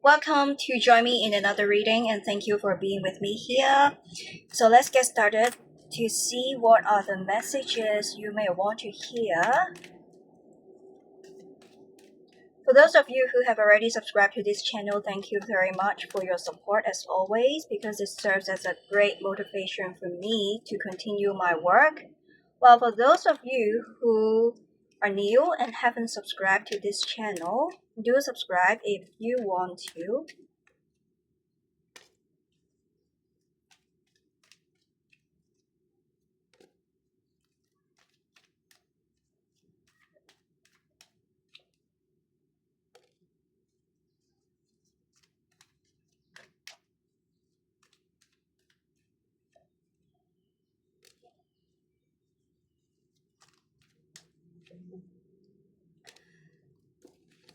Welcome to join me in another reading and thank you for being with me here. So let's get started to see what are the messages you may want to hear. For those of you who have already subscribed to this channel, thank you very much for your support as always because it serves as a great motivation for me to continue my work. While for those of you who are new and haven't subscribed to this channel, do subscribe if you want to.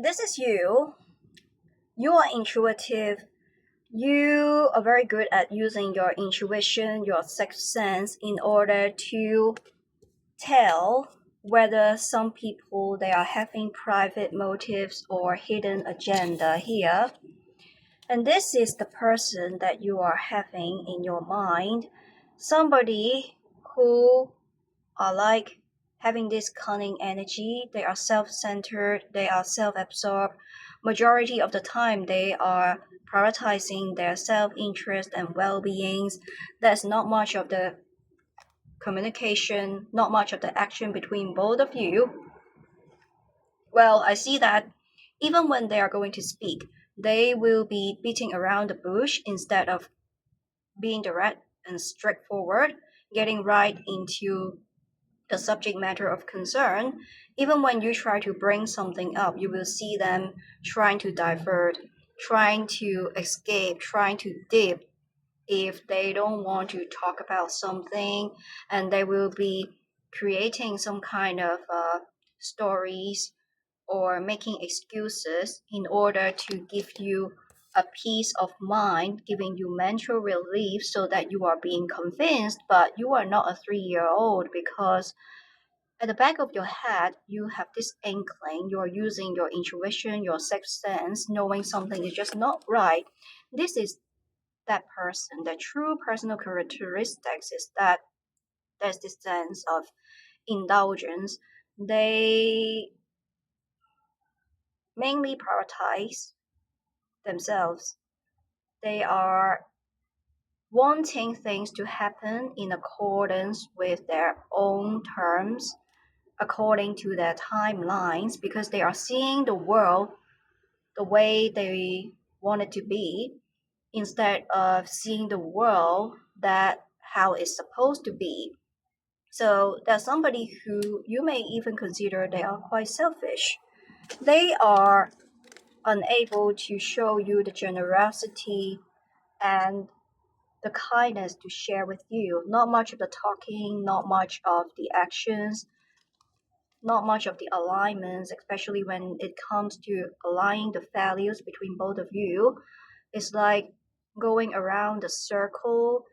This is you. You are intuitive. You are very good at using your intuition, your sixth sense in order to tell whether some people they are having private motives or hidden agenda here. And this is the person that you are having in your mind. Somebody who are like having this cunning energy. They are self-centered, they are self-absorbed. Majority of the time they are prioritizing their self-interest and well-beings. There's not much of the communication, not much of the action between both of you. Well, I see that even when they are going to speak, they will be beating around the bush instead of being direct and straightforward, getting right into the subject matter of concern. Even when you try to bring something up, you will see them trying to divert, trying to escape, trying to dip if they don't want to talk about something, and they will be creating some kind of stories or making excuses in order to give you a peace of mind, giving you mental relief so that you are being convinced, but you are not a 3-year-old because at the back of your head, you have this inkling, you're using your intuition, your sixth sense, knowing something is just not right. This is that person. The true personal characteristics is that there's this sense of indulgence. They mainly prioritize themselves. They are wanting things to happen in accordance with their own terms, according to their timelines, because they are seeing the world the way they want it to be instead of seeing the world that how it's supposed to be. So there's somebody who you may even consider they are quite selfish. They are unable to show you the generosity and the kindness to share with you. Not much of the talking, not much of the actions, not much of the alignments, especially when it comes to aligning the values between both of you. It's like going around the circle.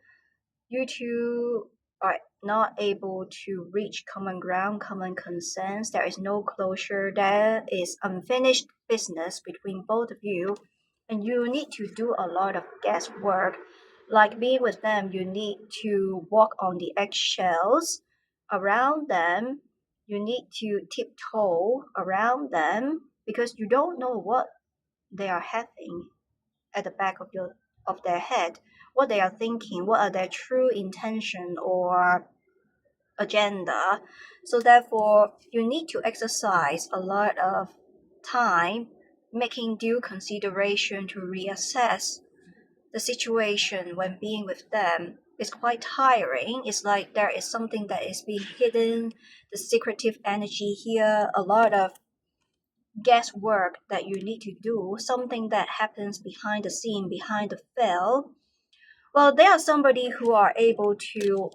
You two are not able to reach common ground, common consensus. There is no closure. There is unfinished business between both of you, and you need to do a lot of guesswork. Like being with them, you need to walk on the eggshells around them. You need to tiptoe around them because you don't know what they are having at the back of their head, what they are thinking, what are their true intention or agenda. So therefore, you need to exercise a lot of time making due consideration to reassess the situation when being with them. Is quite tiring. It's like there is something that is being hidden, the secretive energy here, a lot of guesswork that you need to do, something that happens behind the scene, behind the veil. Well, they are somebody who are able to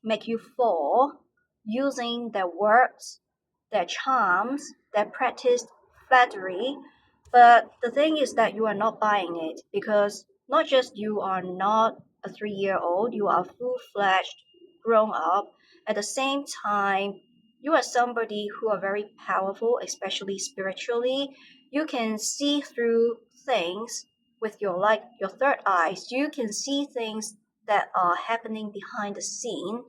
make you fall using their words, their charms, their practiced flattery. But the thing is that you are not buying it because not just you are not a 3-year-old, you are full-fledged grown up. At the same time, you are somebody who are very powerful, especially spiritually. You can see through things with your third eyes. You can see things that are happening behind the scene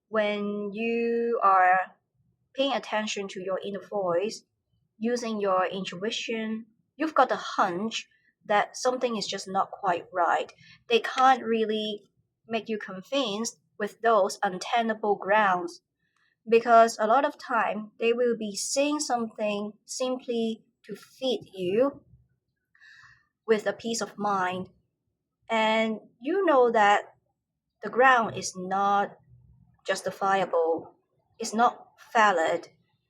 when you are paying attention to your inner voice, using your intuition. You've got a hunch that something is just not quite right. They can't really make you convinced with those untenable grounds, because a lot of time they will be saying something simply to feed you with a peace of mind, and you know that the ground is not justifiable, it's not valid.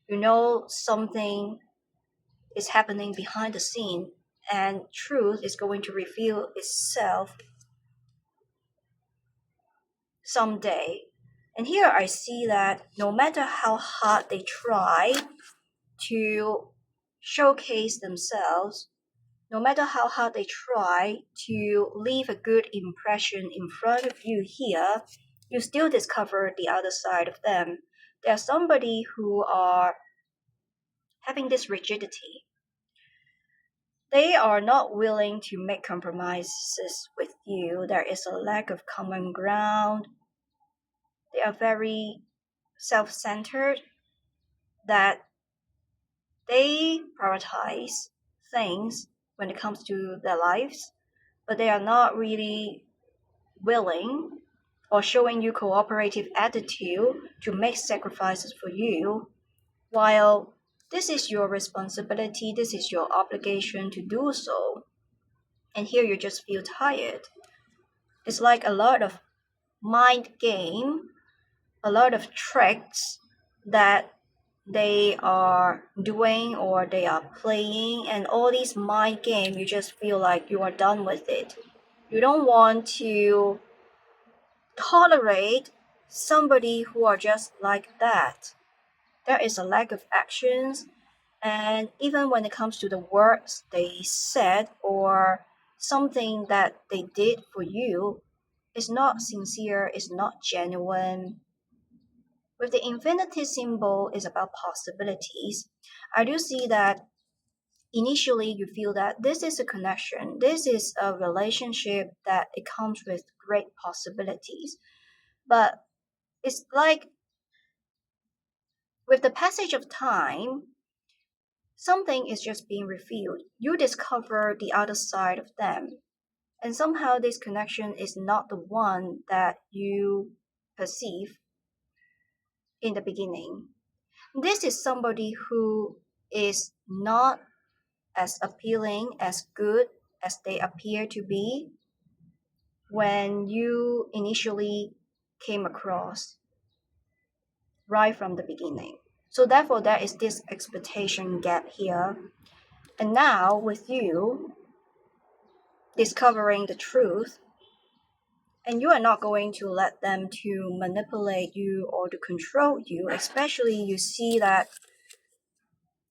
You know something is happening behind the scene, and truth is going to reveal itself someday. And here I see that no matter how hard they try to showcase themselves, no matter how hard they try to leave a good impression in front of you here, you still discover the other side of them. There's somebody who are having this rigidity. They are not willing to make compromises with you. There is a lack of common ground. They are very self centered, that they prioritize things when it comes to their lives, but they are not really willing or showing you cooperative attitude to make sacrifices for you, while this is your responsibility, this is your obligation to do so. And here you just feel tired. It's like a lot of mind game, a lot of tricks that they are doing or they are playing, and all these mind game, you just feel like you are done with it. You don't want to tolerate somebody who are just like that. There is a lack of actions, and even when it comes to the words they said or something that they did for you, it's not sincere, it's not genuine. With the infinity symbol is about possibilities. I do see that initially you feel that this is a connection, this is a relationship that it comes with great possibilities. But it's like with the passage of time, something is just being revealed. You discover the other side of them. And somehow this connection is not the one that you perceive in the beginning. This is somebody who is not as appealing, as good as they appear to be when you initially came across right from the beginning. So therefore there is this expectation gap here. And now with you discovering the truth, and you are not going to let them to manipulate you or to control you, especially you see that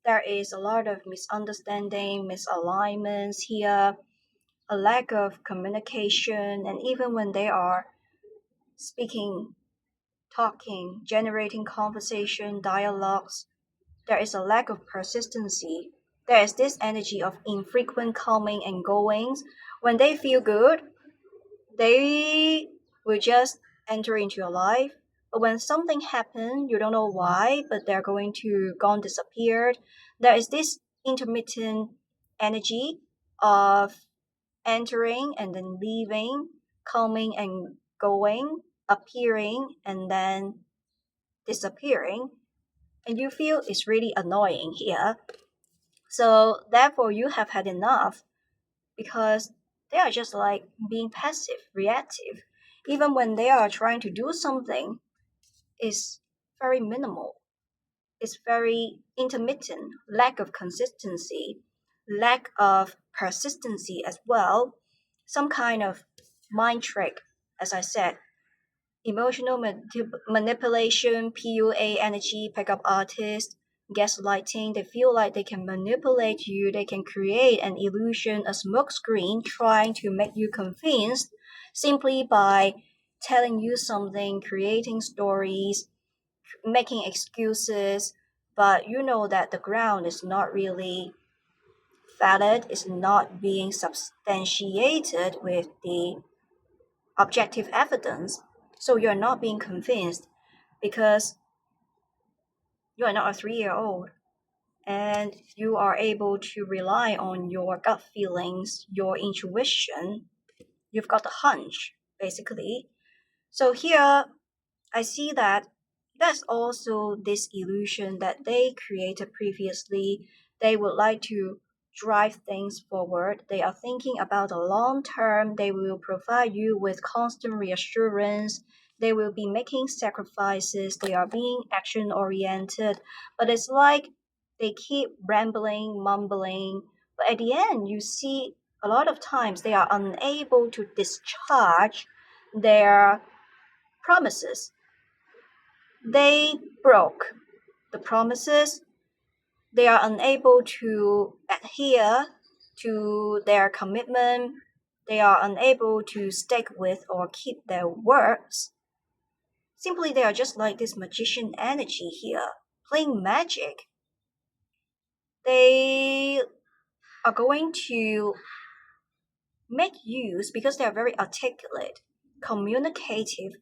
there is a lot of misunderstanding, misalignments here, a lack of communication, and even when they are speaking, talking, generating conversation, dialogues, there is a lack of persistency. There is this energy of infrequent coming and goings. When they feel good, they will just enter into your life. But when something happens, you don't know why, but they're going to gone disappeared. There is this intermittent energy of entering and then leaving, coming and going, appearing and then disappearing. And you feel it's really annoying here. So therefore you have had enough, because they are just like being passive, reactive. Even when they are trying to do something, it's very minimal. It's very intermittent, lack of consistency, lack of persistency as well. Some kind of mind trick, as I said, emotional manipulation, PUA energy, pickup artist, gaslighting. They feel like they can manipulate you, they can create an illusion, a smokescreen, trying to make you convinced simply by telling you something, creating stories, making excuses, but you know that the ground is not really valid, is not being substantiated with the objective evidence. So you're not being convinced because you are not a 3-year old and you are able to rely on your gut feelings, your intuition. You've got a hunch, basically. So here I see that there's also this illusion that they created previously. They would like to drive things forward. They are thinking about the long term. They will provide you with constant reassurance. They will be making sacrifices. They are being action oriented. But it's like they keep rambling, mumbling. But at the end, you see a lot of times they are unable to discharge their promises. They broke the promises. They are unable to adhere to their commitment. They are unable to stick with or keep their words. Simply, they are just like this magician energy here, playing magic. They are going to make use, because they are very articulate, communicative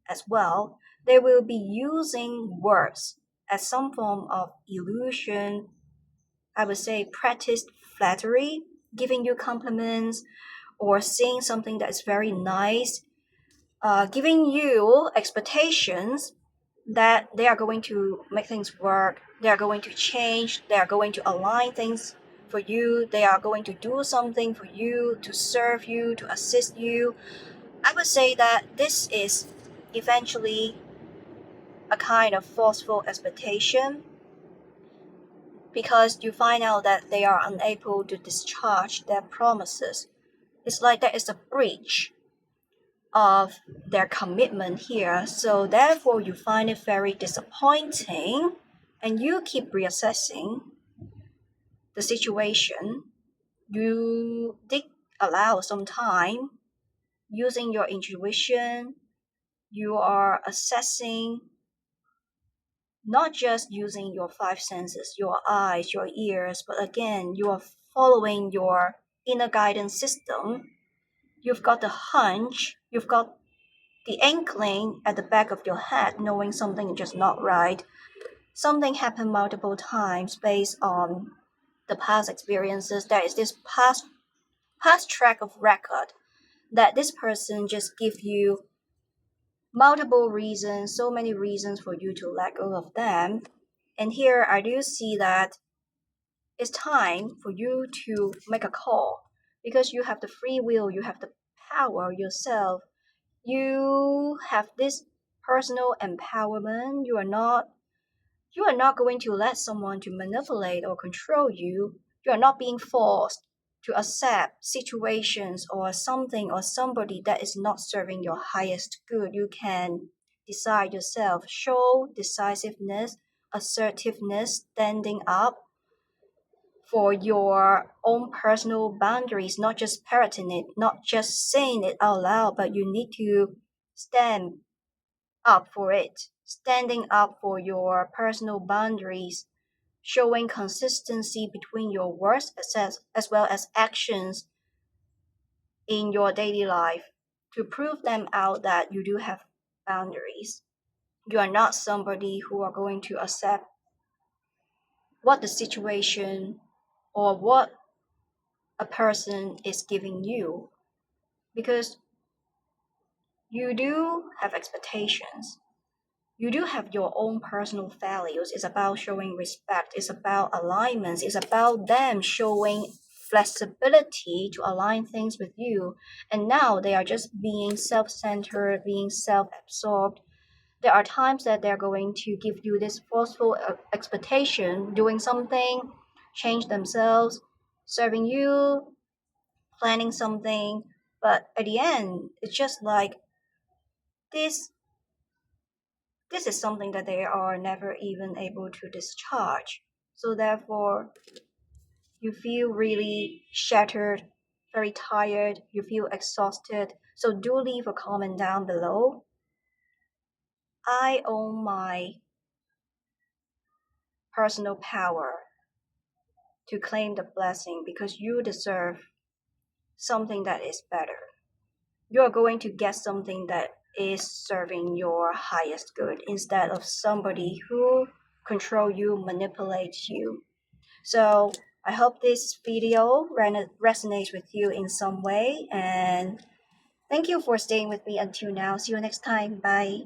as well, they will be using words as some form of illusion, I would say practiced flattery, giving you compliments or saying something that is very nice, giving you expectations that they are going to make things work, they are going to change, they are going to align things for you, they are going to do something for you, to serve you, to assist you. I would say that this is eventually a kind of forceful expectation, because you find out that they are unable to discharge their promises. It's like there is a breach of their commitment here, so therefore you find it very disappointing and you keep reassessing the situation. You did allow some time using your intuition, you are assessing, not just using your five senses, your eyes, your ears, but again, you are following your inner guidance system. You've got the hunch, you've got the inkling at the back of your head, knowing something is just not right. Something happened multiple times based on the past experiences. There is this past track of record that this person just give you multiple reasons, so many reasons for you to let go of them. And here I do see that it's time for you to make a call, because you have the free will, you have the power yourself. You have this personal empowerment. You are not going to let someone to manipulate or control you. You are not being forced to accept situations or something or somebody that is not serving your highest good. You can decide yourself. Show decisiveness, assertiveness, standing up for your own personal boundaries, not just parroting it, not just saying it out loud, but you need to stand up for it, standing up for your personal boundaries, showing consistency between your words as well as actions in your daily life to prove them out that you do have boundaries. You are not somebody who are going to accept what the situation or what a person is giving you, because you do have expectations. You do have your own personal values. It's about showing respect. It's about alignments. It's about them showing flexibility to align things with you. And now they are just being self centered, being self absorbed. There are times that they're going to give you this forceful expectation, doing something, change themselves, serving you, planning something. But at the end, it's just like this this is something that they are never even able to discharge. So therefore, you feel really shattered, very tired, you feel exhausted. So do leave a comment down below. I own my personal power to claim the blessing because you deserve something that is better. You are going to get something that is serving your highest good instead of somebody who control you, manipulates you. So I hope this video resonates with you in some way, and thank you for staying with me until now. See you next time. Bye.